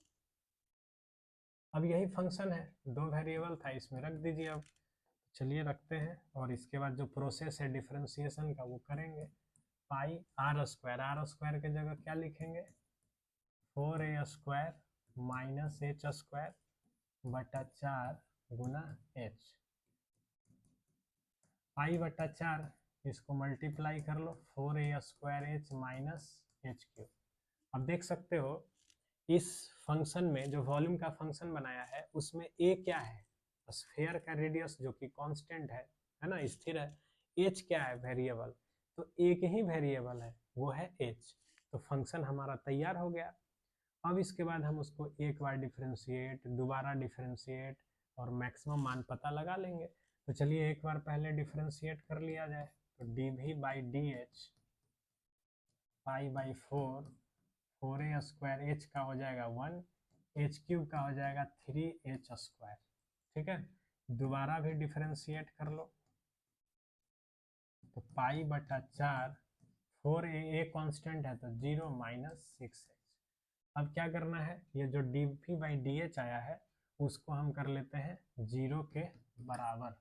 अब यही फंक्शन है, दो वेरिएबल था इसमें रख दीजिए। अब चलिए रखते हैं, और इसके बाद जो प्रोसेस है डिफरेंशिएशन का वो करेंगे। पाई आर स्क्वायर के जगह क्या लिखेंगे, 4a square minus h square बटा 4 गुना h, पाई बटा 4, इसको मल्टीप्लाई कर लो, 4a square h minus h cube. अब देख सकते हो इस फंक्शन में जो वॉल्यूम का फंक्शन बनाया है उसमें a क्या है, स्फीयर का रेडियस जो कि कांस्टेंट है ना, स्थिर है, h क्या है, वेरिएबल, तो एक ही वेरिएबल है वो है h। तो फंक्शन हमारा तैयार हो गया। अब इसके बाद हम उसको एक बार डिफरेंशिएट, दोबारा डिफरेंशिएट और मैक्सिमम मान पता लगा लेंगे। तो चलिए एक बार पहले डिफरेंशिएट कर लिया जाए, तो dv by D H pi by 4a square h का हो जाएगा 1, h क्यूब का हो जाएगा 3h स्क्वायर, ठीक है। दोबारा भी डिफरेंशिएट कर लो, तो पाई बटा 4, 4a कांस्टेंट है तो 0 माइनस 6h। अब क्या करना है, ये जो dv बाई डी एच आया है उसको हम कर लेते हैं 0 के बराबर,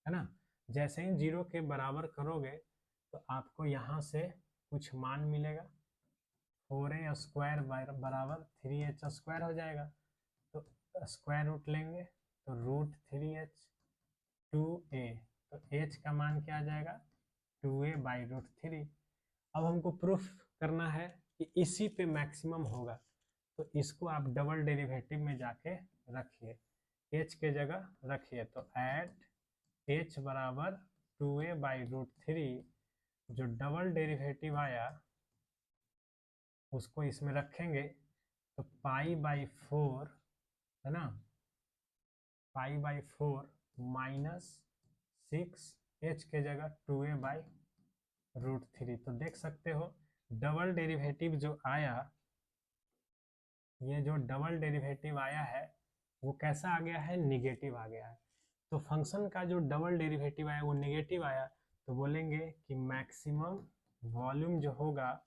है ना। जैसे ही 0 के बराबर करोगे तो आपको यहाँ से कुछ मान मिलेगा, 4a² बराबर 3h² हो जाएगा। तो स्क्वायर रूट लेंगे तो √3h 2a, तो h का मान क्या आ जाएगा 2a/√3। अब हमको प्रूफ करना है कि इसी पे मैक्सिमम होगा, तो इसको आप डबल डेरिवेटिव में जाके रखिए, h के जगह रखिए। तो एट h बराबर 2a/√3, जो डबल डेरिवेटिव आया उसको इसमें रखेंगे तो π/4 है ना, π/4 -6, h के जगह 2a/√3। तो देख सकते हो डबल डेरिवेटिव जो आया, ये जो डबल डेरिवेटिव आया है वो कैसा आ गया है, निगेटिव आ गया है। तो फंक्शन का जो डबल डेरिवेटिव आया वो निगेटिव आया, तो बोलेंगे कि मैक्सिमम वॉल्यूम जो होगा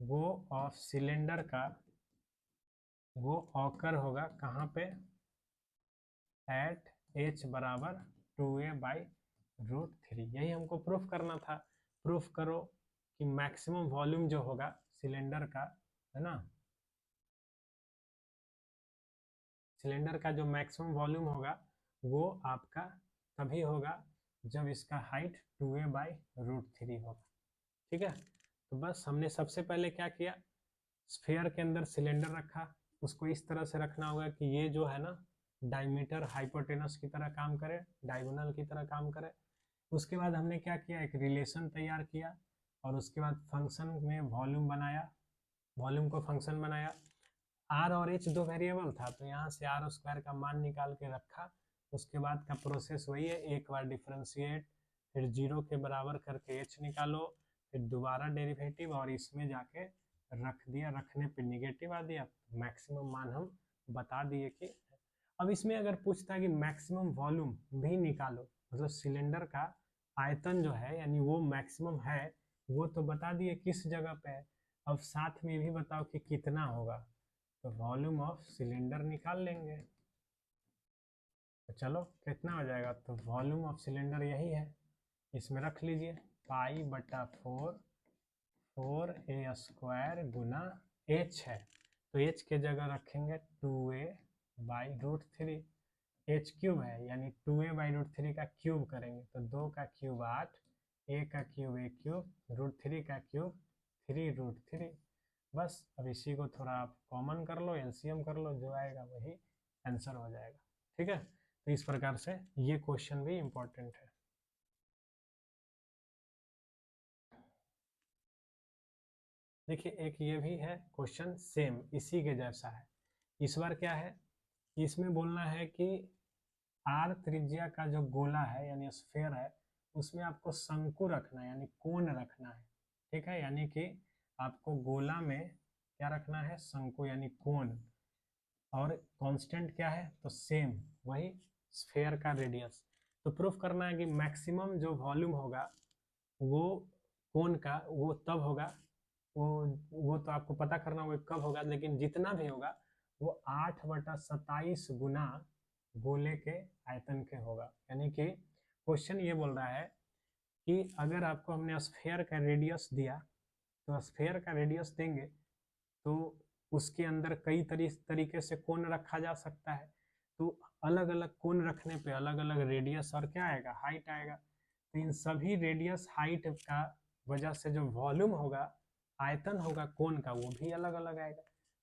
वो ऑफ सिलेंडर का वो ऑकर होगा कहाँ पे, एट h बराबर 2a/√3। यही हमको प्रूफ करना था। प्रूफ करो कि मैक्सिमम वॉल्यूम जो होगा सिलेंडर का, है ना, सिलेंडर का जो मैक्सिमम वॉल्यूम होगा वो आपका तभी होगा जब इसका हाइट 2a/√3 होगा। ठीक है, तो बस हमने सबसे पहले क्या किया, स्फीयर के अंदर सिलेंडर रखा, उसको इस तरह से रखना होगा कि ये जो है ना डायमीटर हाइपोटेनस की तरह काम करे, डायगोनल की तरह काम करे। उसके बाद हमने क्या किया, एक रिलेशन तैयार किया और उसके बाद फंक्शन में वॉल्यूम बनाया, वॉल्यूम को फंक्शन बनाया। आर और एच दो वेरिएबल था, तो यहाँ से r² का मान निकाल के रखा। उसके बाद का प्रोसेस वही है, एक बार डिफ्रेंशिएट, फिर 0 के बराबर करके h निकालो, फिर दोबारा डेरिवेटिव और इसमें जाके रख दिया, रखने पे निगेटिव आ दिया, मैक्सिमम मान हम बता दिए कि। अब इसमें अगर पूछता है कि मैक्सिमम वॉल्यूम भी निकालो, मतलब सिलेंडर का आयतन जो है यानी वो मैक्सिमम है, वो तो बता दिए किस जगह पे है, अब साथ में भी बताओ कि कितना होगा, तो वॉल्यूम ऑफ सिलेंडर निकाल लेंगे। तो चलो कितना हो जाएगा, तो वॉल्यूम ऑफ सिलेंडर यही है, इसमें रख लीजिए π/4 4a² गुना h है, तो h के जगह रखेंगे 2a/√3, h क्यूब है यानी 2a/√3 का क्यूब करेंगे तो 2 का क्यूब 8, a का क्यूब a क्यूब, √3 का क्यूब 3√3। बस अब इसी को थोड़ा आप कॉमन कर लो, एलसीएम कर लो, जो आएगा वही आंसर हो जाएगा। ठीक है, तो इस प्रकार से ये क्वेश्चन भी इम्पोर्टेंट है। देखिए एक ये भी है क्वेश्चन, सेम इसी के जैसा है। इस बार क्या है, इसमें बोलना है कि आर त्रिज्या का जो गोला है यानी स्फीयर है, उसमें आपको शंकु रखना है यानी कोण रखना है। ठीक है, यानी कि आपको गोला में क्या रखना है, शंकु यानी कोण, और कांस्टेंट क्या है, तो सेम वही स्फीयर का रेडियस। तो प्रूफ करना है कि मैक्सिमम जो वॉल्यूम होगा वो कोण का वो तब होगा, वो तो आपको पता करना होगा कब होगा, लेकिन जितना भी होगा वो 8/27 गुना गोले के आयतन के होगा। यानी कि क्वेश्चन ये बोल रहा है कि अगर आपको हमने स्फीयर का रेडियस दिया, तो स्फीयर का रेडियस देंगे तो उसके अंदर कई तरीके से कोण रखा जा सकता है, तो अलग अलग कोण रखने पे अलग अलग रेडियस और क्या आएगा, हाइट आएगा। तो इन सभी रेडियस हाइट का वजह से जो वॉल्यूम होगा, आयतन होगा कोण का, वो भी अलग अलग आएगा।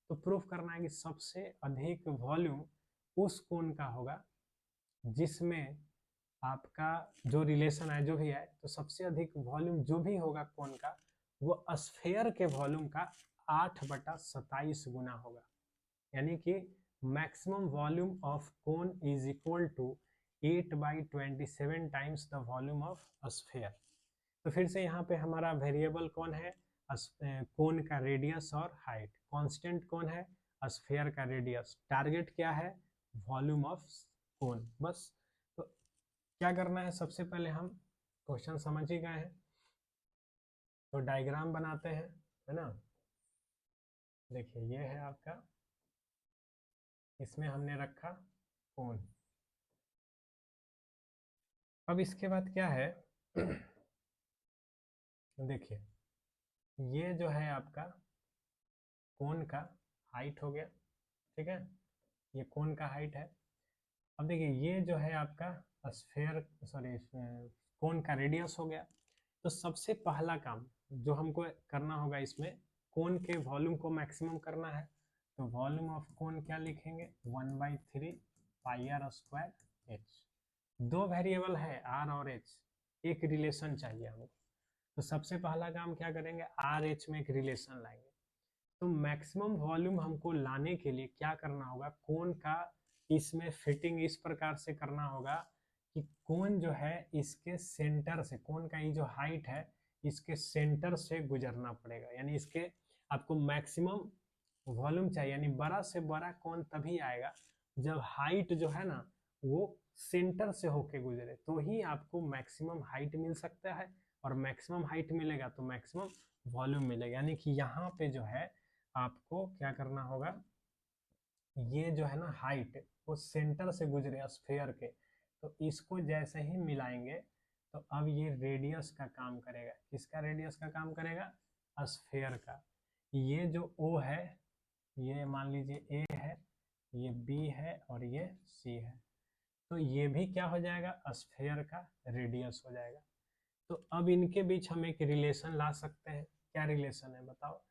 तो प्रूफ करना है कि सबसे अधिक वॉल्यूम उस कोण का होगा जिसमें आपका जो रिलेशन है जो भी है, तो सबसे अधिक वॉल्यूम जो भी होगा कोण का वो स्फीयर के वॉल्यूम का 8/27 गुना होगा। यानी कि maximum volume of cone is equal to 8/27 times the volume of sphere. तो फिर से यहाँ पे हमारा वेरिएबल कौन है, कोन का रेडियस और हाइट, कांस्टेंट कौन है, स्फीयर का रेडियस, टारगेट क्या है, वॉल्यूम ऑफ कोन। बस तो क्या करना है, सबसे पहले हम क्वेश्चन समझ ही गए हैं, तो डायग्राम बनाते हैं, है ना। देखिए ये है आपका, इसमें हमने रखा कोन। अब इसके बाद क्या है देखिए ये जो है आपका कोन का हाइट हो गया, ठीक है, ये कोन का हाइट है। अब देखिए ये जो है आपका स्फेयर, सॉरी कोन का रेडियस हो गया। तो सबसे पहला काम जो हमको करना होगा इसमें, कोन के वॉल्यूम को मैक्सिमम करना है। तो वॉल्यूम ऑफ कोन क्या लिखेंगे, 1/3 पाई आर स्क्वायर एच। दो वेरिएबल है आर और एच, एक रिलेशन चाहिए हमको। तो सबसे पहला काम क्या करेंगे, आर एच में एक रिलेशन लाएंगे। तो मैक्सिमम वॉल्यूम हमको लाने के लिए क्या करना होगा, कोन का इसमें फिटिंग इस प्रकार से करना होगा कि कोन जो है इसके सेंटर से, कोन का ये जो हाइट है इसके सेंटर से गुजरना पड़ेगा, यानी इसके आपको मैक्सिमम वॉल्यूम चाहिए। यानी बड़ा से बड़ा कोन तभी आएगा जब हाइट जो है ना वो सेंटर से होके गुजरे, तो ही आपको मैक्सिमम हाइट मिल सकता है। और मैक्सिमम हाइट मिलेगा तो मैक्सिमम वॉल्यूम मिलेगा। यानी कि यहाँ पे जो है आपको क्या करना होगा, ये जो है ना हाइट वो सेंटर से गुजरे स्फेयर के, तो इसको जैसे ही मिलाएंगे तो अब ये रेडियस का काम करेगा। किसका रेडियस का काम करेगा, स्फेयर का। ये जो ओ है, ये मान लीजिए ए है, ये बी है और ये सी है, तो ये भी क्या हो जाएगा, स्फेयर का रेडियस हो जाएगा। तो अब इनके बीच हम एक रिलेशन ला सकते हैं। क्या रिलेशन है बताओ,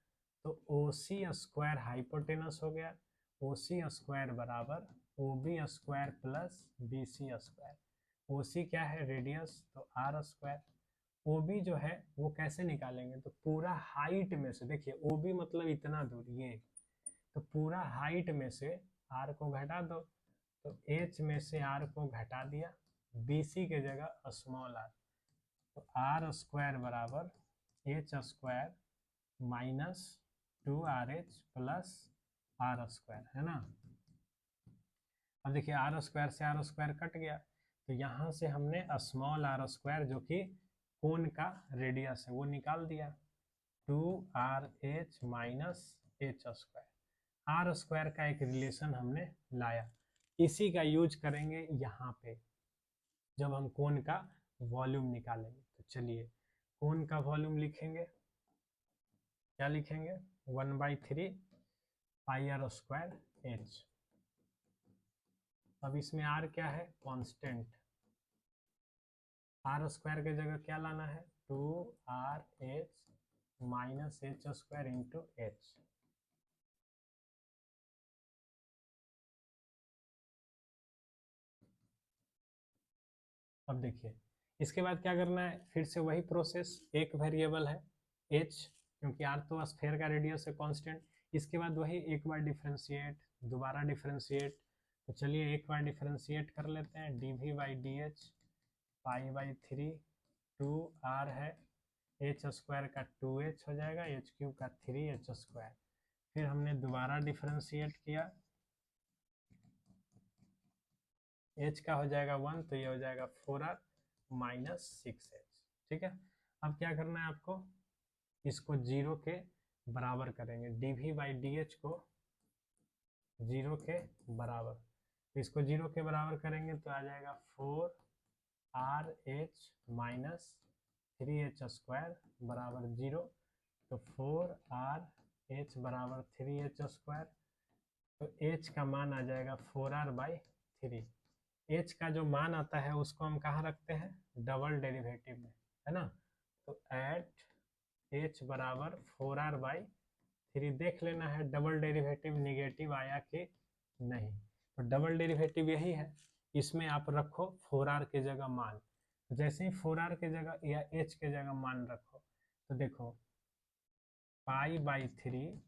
तो ओ सी स्क्वायर हाइपोटेनस हो गया, ओ सी स्क्वायर बराबर O B square plus B C square. O C क्या है रेडियस, तो आर स्क्वायर। ओ बी जो है वो कैसे निकालेंगे, तो पूरा हाइट में से, देखिए ओ बी मतलब इतना दूर ये, तो पूरा हाइट में से आर को घटा दो, तो एच में से आर को घटा दिया, बी सी के जगह स्मॉल आर, तो आर स्क्वायर बराबर H square minus 2RH plus R square, है ना। अब देखिए आर स्क्वायर से आर स्क्वायर कट गया, तो यहाँ से हमने स्मॉल आर स्क्वायर जो कि कोन का रेडियस है वो निकाल दिया, 2RH minus H square. R square का एक रिलेशन हमने लाया, इसी का यूज करेंगे यहाँ पे जब हम कोन का वॉल्यूम निकालेंगे। तो चलिए कोन का वॉल्यूम लिखेंगे, क्या लिखेंगे, 1/3 पाई आर स्क्वायर एच। अब इसमें आर क्या है, कांस्टेंट। आर स्क्वायर के जगह क्या लाना है, 2RH minus H square into H. अब देखिए इसके बाद क्या करना है, फिर से वही प्रोसेस, एक वेरिएबल है एच, क्योंकि आर तो स्फेयर का रेडियस है कांस्टेंट। इसके बाद वही एक बार डिफ्रेंशिएट, दोबारा डिफ्रेंशिएट। तो चलिए एक बार डिफ्रेंशिएट कर लेते हैं, d we by D h पाई/3 2r है, एच स्क्वायर का 2h हो जाएगा, एच क्यूब का 3h स्क्वायर। फिर हमने दोबारा डिफ्रेंशिएट किया, h का हो जाएगा 1, तो ये हो जाएगा 4r माइनस 6h। ठीक है, अब क्या करना है आपको, इसको 0 के बराबर करेंगे, D we by D H को 0 के बराबर, तो इसको 0 के बराबर करेंगे तो आ जाएगा 4RH माइनस 3h स्क्वायर बराबर 0। तो 4RH बराबर 3h स्क्वायर, तो h का मान आ जाएगा 4r/3। h का जो मान आता है उसको हम कहाँ रखते हैं, डबल डेरिवेटिव में, है ना। तो एट h बराबर 4r/3 देख लेना है डबल डेरिवेटिव निगेटिव आया कि नहीं। तो डबल डेरिवेटिव यही है, इसमें आप रखो 4r के जगह मान, जैसे ही 4r के जगह या h के जगह मान रखो तो देखो पाई/3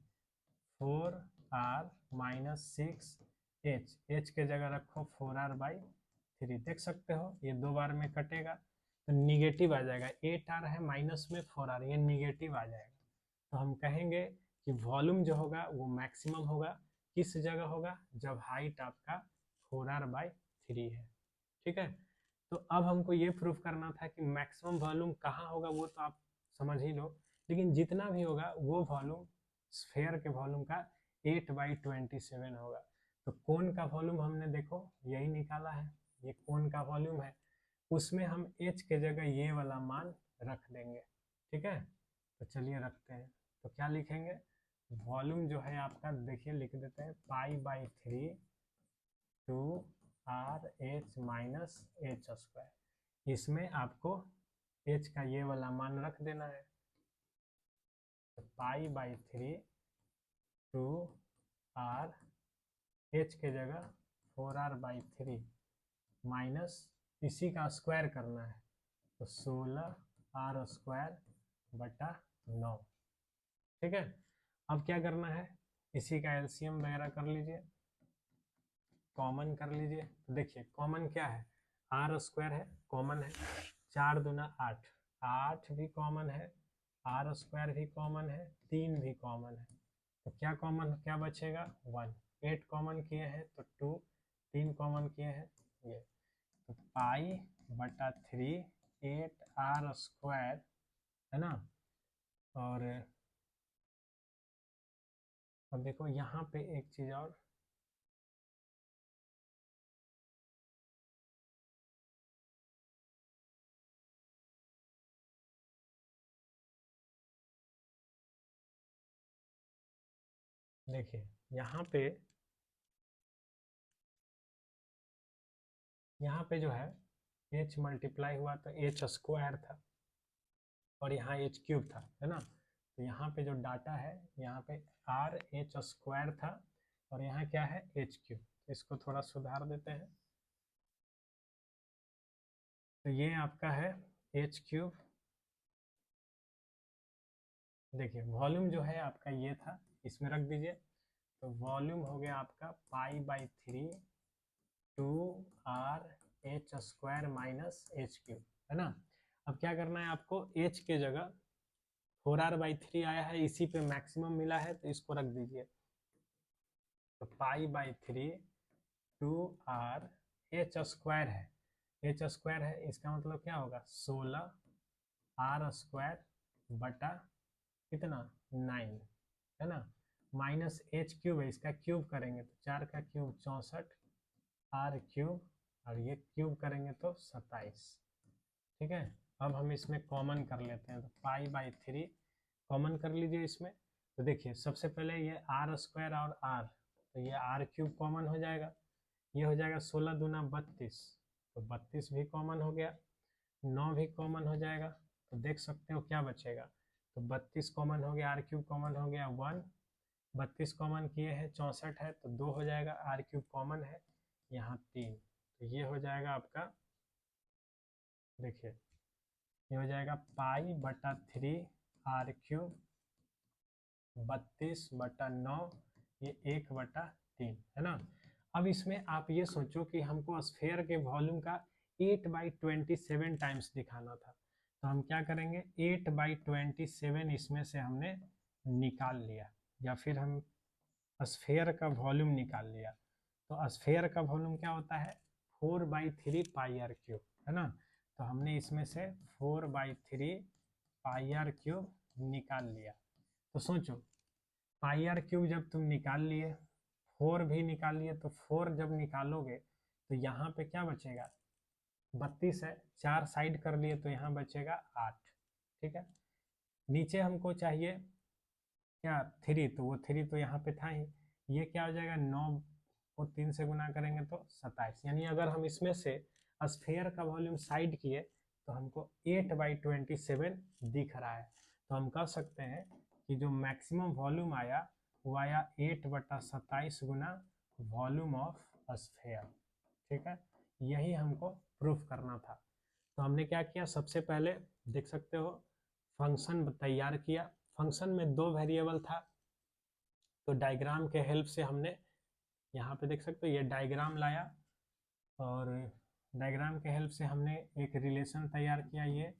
4r माइनस 6h, h के जगह रखो 4r/3, देख सकते हो ये दो बार में कटेगा तो निगेटिव आ जाएगा, 8r है माइनस में 4r, ये निगेटिव आ जाएगा। तो हम कहेंगे कि वॉल्यूम जो होगा वो मैक्सिमम होगा, किस जगह होगा, जब हाइट आपका 4r/3 है। ठीक है, तो अब हमको ये प्रूफ करना था कि मैक्सिमम वॉल्यूम कहाँ होगा वो तो आप समझ ही लो, लेकिन जितना भी होगा वो वॉल्यूम स्फेयर के वॉल्यूम का 8/27 होगा। तो कोन का वॉल्यूम हमने देखो यही निकाला है, ये कोन का वॉल्यूम है, उसमें हम h के जगह ये वाला मान रख देंगे। ठीक है, तो चलिए रखते हैं, तो क्या लिखेंगे, वॉल्यूम जो है आपका देखिए लिख देते हैं π/3 2RH माइनस एच स्क्वायर। इसमें आपको h का ये वाला मान रख देना है, तो π/3 2R, h के जगह 4R/3 माइनस इसी का स्क्वायर करना है, तो 16R² 9। ठीक है, अब क्या करना है, इसी का एलसीएम वगैरह कर लीजिए, कॉमन कर लीजिए। तो देखिए कॉमन क्या है, R² है, कॉमन है, 4 दूना 8, 8 भी कॉमन है, R² भी कॉमन है, 3 भी कॉमन है, तो क्या कॉमन क्या बचेगा 1। 8 कॉमन किए हैं तो 2, 3 कॉमन किए हैं ये, तो π/3 8R² है ना। और अब देखो यहाँ पे एक चीज़ और, देखिए यहाँ पे जो है h मल्टीप्लाई हुआ तो h² था और यहाँ h³ था, है ना। तो यहाँ पे जो डाटा है, यहाँ पे RH² था और यहाँ क्या है h³। इसको थोड़ा सुधार देते हैं, तो ये आपका है h³। देखिए वॉल्यूम जो है आपका ये था, इसमें रख दीजिए, तो वॉल्यूम हो गया आपका π/3 2RH² माइनस h³, है ना। अब क्या करना है आपको, h के जगह 4R/3 आया है, इसी पे मैक्सिमम मिला है तो इसको रख दीजिए, तो π/3 2R, h² है, h² है, इसका मतलब क्या होगा 16R² कितना 9, है ना, माइनस h³ है, इसका क्यूब करेंगे तो 4 का क्यूब 64, R³ और ये क्यूब करेंगे तो 27। ठीक है, अब हम इसमें कॉमन कर लेते हैं, तो π/3 कॉमन कर लीजिए इसमें। तो देखिए सबसे पहले ये R² और R, तो ये R³ कॉमन हो जाएगा, ये हो जाएगा 16 दूना 32, तो 32 भी कॉमन हो गया, 9 भी कॉमन हो जाएगा, तो देख सकते हो क्या बचेगा, तो 32 कॉमन हो गया, R³ कॉमन हो गया 1, 32 कॉमन किए हैं 64 है तो 2 हो जाएगा, R³ कॉमन है यहाँ 3, तो ये हो जाएगा आपका, देखिए ये हो जाएगा π/3 R³, 32/9, ये 1/3, है ना। अब इसमें आप ये सोचो कि हमको स्फेयर के वॉल्यूम का 8/27 टाइम्स दिखाना था, तो हम क्या करेंगे 8/27 इसमें से हमने निकाल लिया, या फिर हम स्फेयर का वॉल्यूम निकाल लिया। तो स्फेयर का वॉल्यूम क्या होता है 4/3 πr³ है ना, तो हमने इसमें से 4/3 πr³ निकाल लिया। तो सोचो πr³ जब तुम निकाल लिए, 4 भी निकाल लिए, तो 4 जब निकालोगे तो यहाँ पे क्या बचेगा 32 है, 4 साइड कर लिए तो यहाँ बचेगा 8। ठीक है, नीचे हमको चाहिए क्या 3, तो वो 3 तो यहाँ पे था ही, ये क्या हो जाएगा 9 को 3 से गुना करेंगे तो 27, यानी अगर हम इसमें से स्फेयर का वॉल्यूम साइड किए तो हमको 8/27 दिख रहा है, तो हम कह सकते हैं कि जो मैक्सिमम वॉल्यूम आया वो आया 8/27 गुना वॉल्यूम ऑफ स्फेयर। ठीक है, यही हमको प्रूफ करना था। तो हमने क्या किया, सबसे पहले देख सकते हो फंक्शन तैयार किया, फंक्शन में 2 वेरिएबल था, तो डायग्राम के हेल्प से हमने यहाँ पे देख सकते हो ये डायग्राम लाया, और डायग्राम के हेल्प से हमने एक रिलेशन तैयार किया, ये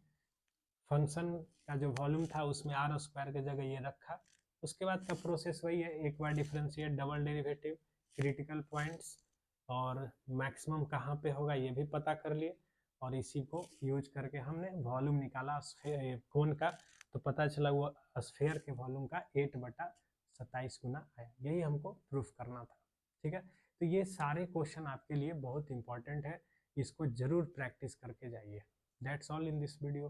फंक्शन का जो वॉल्यूम था उसमें R² की जगह ये रखा। उसके बाद का प्रोसेस वही है, एक बार differentiate, double derivative, critical points और मैक्सिमम कहाँ पे होगा ये भी पता कर लिए, और इसी को यूज करके हमने वॉल्यूम निकाला कोन का, तो पता चला वो स्फेयर के वॉल्यूम का 8/27 गुना आया, यही हमको प्रूफ करना था। ठीक है, तो ये सारे क्वेश्चन आपके लिए बहुत इंपॉर्टेंट है, इसको जरूर प्रैक्टिस करके जाइए। That's all in this video.